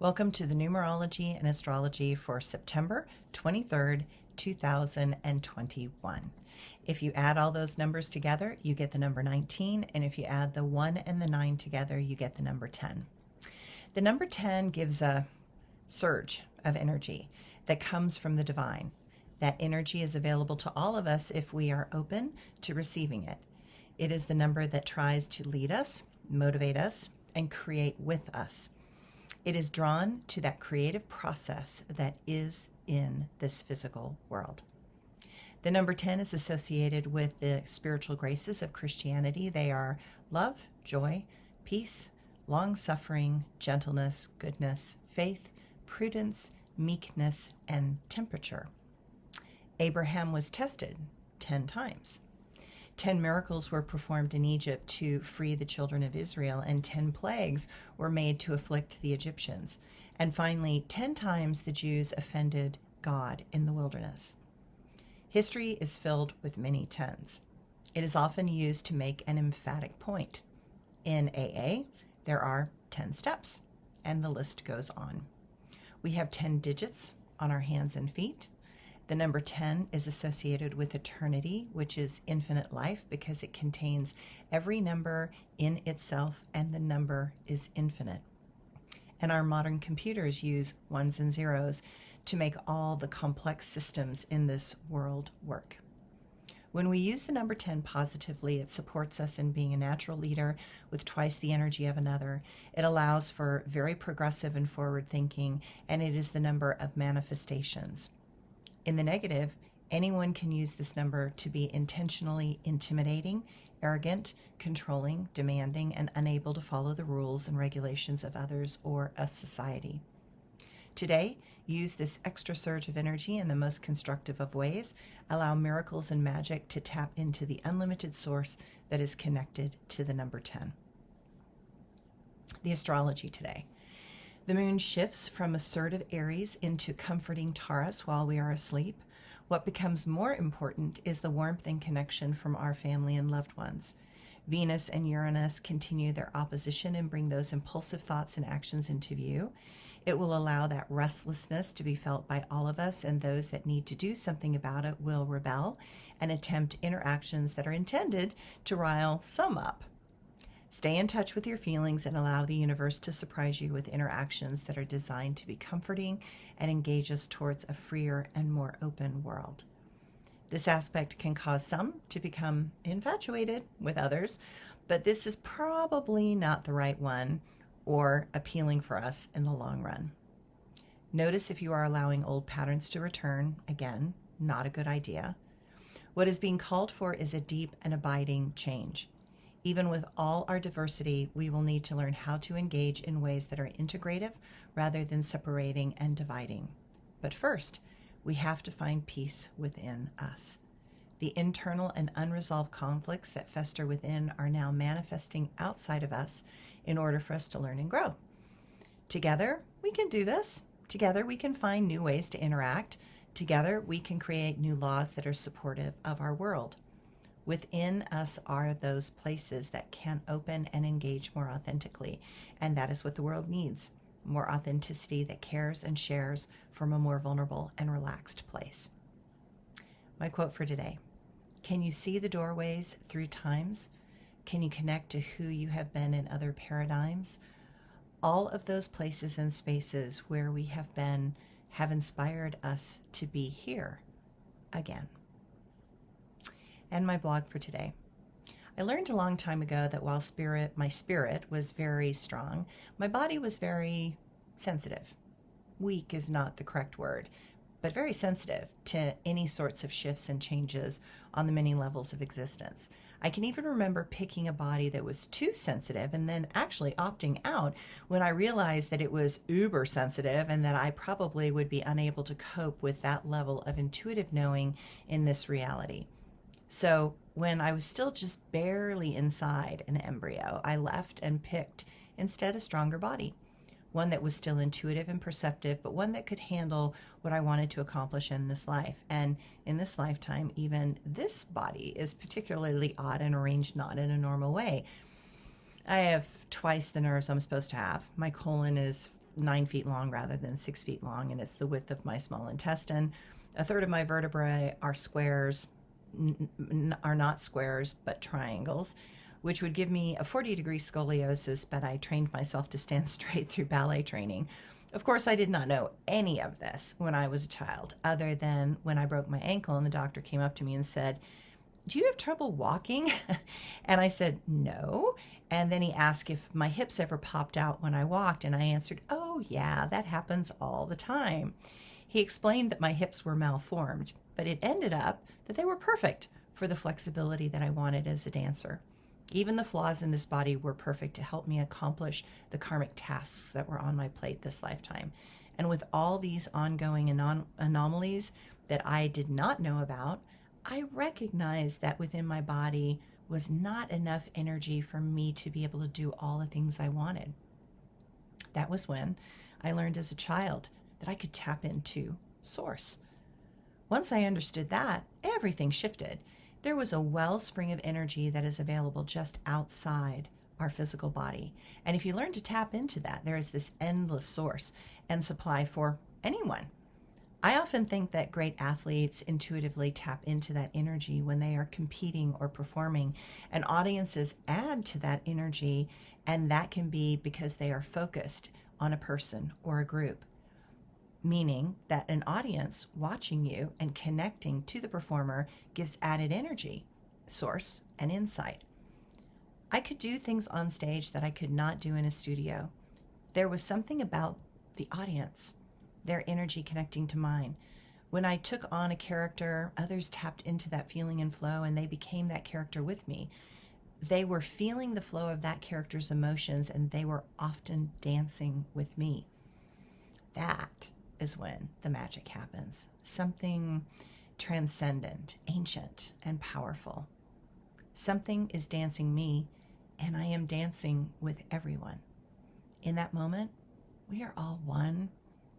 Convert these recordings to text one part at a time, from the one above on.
Welcome to the Numerology and Astrology for September 23rd, 2021. If you add all those numbers together, you get the number 19, and if you add the 1 and the 9 together, you get the number 10. The number 10 gives a surge of energy that comes from the divine. That energy is available to all of us if we are open to receiving it. It is the number that tries to lead us, motivate us, and create with us. It is drawn to that creative process that is in this physical world. The number 10 is associated with the spiritual graces of Christianity. They are love, joy, peace, long-suffering, gentleness, goodness, faith, prudence, meekness, and temperature. Abraham was tested 10 times. 10 miracles were performed in Egypt to free the children of Israel, and 10 plagues were made to afflict the Egyptians. And finally, 10 times the Jews offended God in the wilderness. History is filled with many 10s. It is often used to make an emphatic point. In AA, there are 10 steps, and the list goes on. We have 10 digits on our hands and feet. The number 10 is associated with eternity, which is infinite life, because it contains every number in itself, and the number is infinite. And our modern computers use ones and zeros to make all the complex systems in this world work. When we use the number 10 positively, it supports us in being a natural leader with twice the energy of another. It allows for very progressive and forward thinking, and it is the number of manifestations. In the negative, anyone can use this number to be intentionally intimidating, arrogant, controlling, demanding, and unable to follow the rules and regulations of others or a society. Today, use this extra surge of energy in the most constructive of ways. Allow miracles and magic to tap into the unlimited source that is connected to the number 10. The astrology today. The moon shifts from assertive Aries into comforting Taurus while we are asleep. What becomes more important is the warmth and connection from our family and loved ones. Venus and Uranus continue their opposition and bring those impulsive thoughts and actions into view. It will allow that restlessness to be felt by all of us, and those that need to do something about it will rebel and attempt interactions that are intended to rile some up. Stay in touch with your feelings and allow the universe to surprise you with interactions that are designed to be comforting and engage us towards a freer and more open world. This aspect can cause some to become infatuated with others, but this is probably not the right one or appealing for us in the long run. Notice if you are allowing old patterns to return. Again, not a good idea. What is being called for is a deep and abiding change. Even with all our diversity, we will need to learn how to engage in ways that are integrative rather than separating and dividing. But first, we have to find peace within us. The internal and unresolved conflicts that fester within are now manifesting outside of us in order for us to learn and grow. Together, we can do this. Together, we can find new ways to interact. Together, we can create new laws that are supportive of our world. Within us are those places that can open and engage more authentically, and that is what the world needs, more authenticity that cares and shares from a more vulnerable and relaxed place. My quote for today: can you see the doorways through times? Can you connect to who you have been in other paradigms? All of those places and spaces where we have been have inspired us to be here again. And my blog for today. I learned a long time ago that while my spirit was very strong, my body was very sensitive. Weak is not the correct word, but very sensitive to any sorts of shifts and changes on the many levels of existence. I can even remember picking a body that was too sensitive and then actually opting out when I realized that it was uber sensitive and that I probably would be unable to cope with that level of intuitive knowing in this reality. So when I was still just barely inside an embryo, I left and picked instead a stronger body, one that was still intuitive and perceptive, but one that could handle what I wanted to accomplish in this life. And in this lifetime, even this body is particularly odd and arranged not in a normal way. I have twice the nerves I'm supposed to have. My colon is 9 feet long rather than 6 feet long, and it's the width of my small intestine. A third of my vertebrae are squares, are not squares, but triangles, which would give me a 40-degree scoliosis, but I trained myself to stand straight through ballet training. Of course, I did not know any of this when I was a child, other than when I broke my ankle and the doctor came up to me and said, "Do you have trouble walking?" And I said, "No." And then he asked if my hips ever popped out when I walked, and I answered, "Oh yeah, that happens all the time." He explained that my hips were malformed, but it ended up that they were perfect for the flexibility that I wanted as a dancer. Even the flaws in this body were perfect to help me accomplish the karmic tasks that were on my plate this lifetime. And with all these ongoing anomalies that I did not know about, I recognized that within my body was not enough energy for me to be able to do all the things I wanted. That was when I learned as a child that I could tap into Source. Once I understood that, everything shifted. There was a wellspring of energy that is available just outside our physical body. And if you learn to tap into that, there is this endless source and supply for anyone. I often think that great athletes intuitively tap into that energy when they are competing or performing, and audiences add to that energy, and that can be because they are focused on a person or a group, meaning that an audience watching you and connecting to the performer gives added energy, source, and insight. I could do things on stage that I could not do in a studio. There was something about the audience, their energy connecting to mine. When I took on a character, others tapped into that feeling and flow, and they became that character with me. They were feeling the flow of that character's emotions, and they were often dancing with me. That is when the magic happens. Something transcendent, ancient, and powerful. Something is dancing me, and I am dancing with everyone. In that moment, we are all one.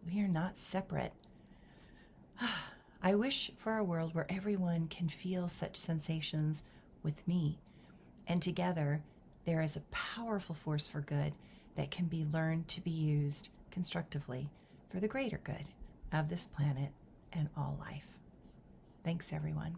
We are not separate. I wish for a world where everyone can feel such sensations with me, and together there is a powerful force for good that can be learned to be used constructively for the greater good of this planet and all life. Thanks, everyone.